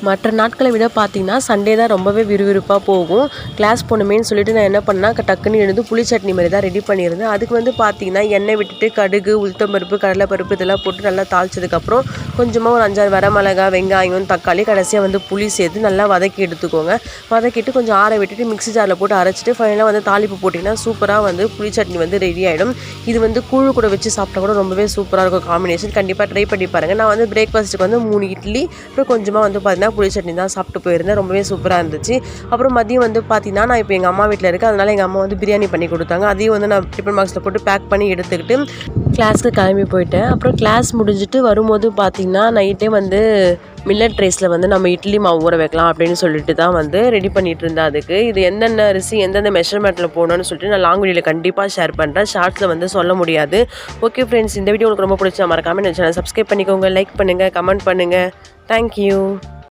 மற்ற நாட்களை விட பார்த்திங்கன்னா சண்டே தான் ரொம்பவே விறுவிறுப்பாக போகும். கிளாஸ் போகணுமேன்னு சொல்லிட்டு நான் என்ன பண்ணேன்னா டக்குன்னு எழுந்து புளி சட்னி மாதிரி தான் ரெடி பண்ணியிருந்தேன். அதுக்கு வந்து பார்த்திங்கன்னா எண்ணெய் விட்டுட்டு கடுகு, உளுத்தம்பருப்பு, கடலைப்பருப்பு இதெல்லாம் போட்டு நல்லா தாளிச்சதுக்கப்புறம் கொஞ்சமாக ஒரு 5-6 வரமிளகா, வெங்காயம், தக்காளி, கடைசியாக வந்து புளி சேர்த்து நல்லா வதக்கி எடுத்துக்கோங்க. வதக்கிட்டு கொஞ்சம் ஆற விட்டுட்டு மிக்ஸி ஜாரில் போட்டு அரைச்சிட்டு ஃபைனலாக வந்து தாளிப்பு போட்டிங்கன்னா சூப்பராக வந்து புளி சட்னி வந்து ரெடி ஆகிடும். இது வந்து கூழ் கூட வச்சு சாப்பிட்டா கூட ரொம்பவே சூப்பராக இருக்கும் காம்பினேஷன். கண்டிப்பாக ட்ரை பண்ணி பாருங்கள். நான் வந்து பிரேக்ஃபாஸ்ட்டுக்கு வந்து 3 இட்லி அப்புறம் கொஞ்சமாக வந்து பார்த்திங்கன்னா புளி சட்னி தான் சாப்பிட்டு போயிருந்தேன். ரொம்பவே சூப்பராக இருந்துச்சு. அப்புறம் மதியம் வந்து பார்த்தீங்கன்னா நான் இப்போ எங்கள் அம்மா வீட்டில் இருக்கேன். அதனால் எங்கள் அம்மா வந்து பிரியாணி பண்ணி கொடுத்தாங்க. அதையும் வந்து நான் டிஃபன் பாக்ஸில் போட்டு பேக் பண்ணி எடுத்துக்கிட்டு கிளாஸ்க்கு கிளம்பி போயிட்டேன். அப்புறம் கிளாஸ் முடிஞ்சுட்டு வரும்போது பார்த்திங்கன்னா நைட்டே வந்து மில்லட் ரைஸில் வந்து நம்ம இட்லி மாவு ஊற வைக்கலாம் அப்படின்னு சொல்லிட்டு தான் வந்து ரெடி பண்ணிகிட்டு இருந்தேன். அதுக்கு இது எந்தெந்த அரிசி எந்தெந்த மெஷர்மெண்ட்டில் போடணும்னு சொல்லிட்டு நான் லாங் வீடியோவில் கண்டிப்பாக ஷேர் பண்ணுறேன். ஷார்ட்ஸில் வந்து சொல்ல முடியாது. ஓகே ஃப்ரெண்ட்ஸ், இந்த வீடியோ உங்களுக்கு ரொம்ப பிடிச்சா மறக்காம இந்த சேனல் சப்ஸ்கிரைப் பண்ணிக்கோங்க, லைக் பண்ணுங்கள், கமெண்ட் பண்ணுங்கள். தேங்க்யூ.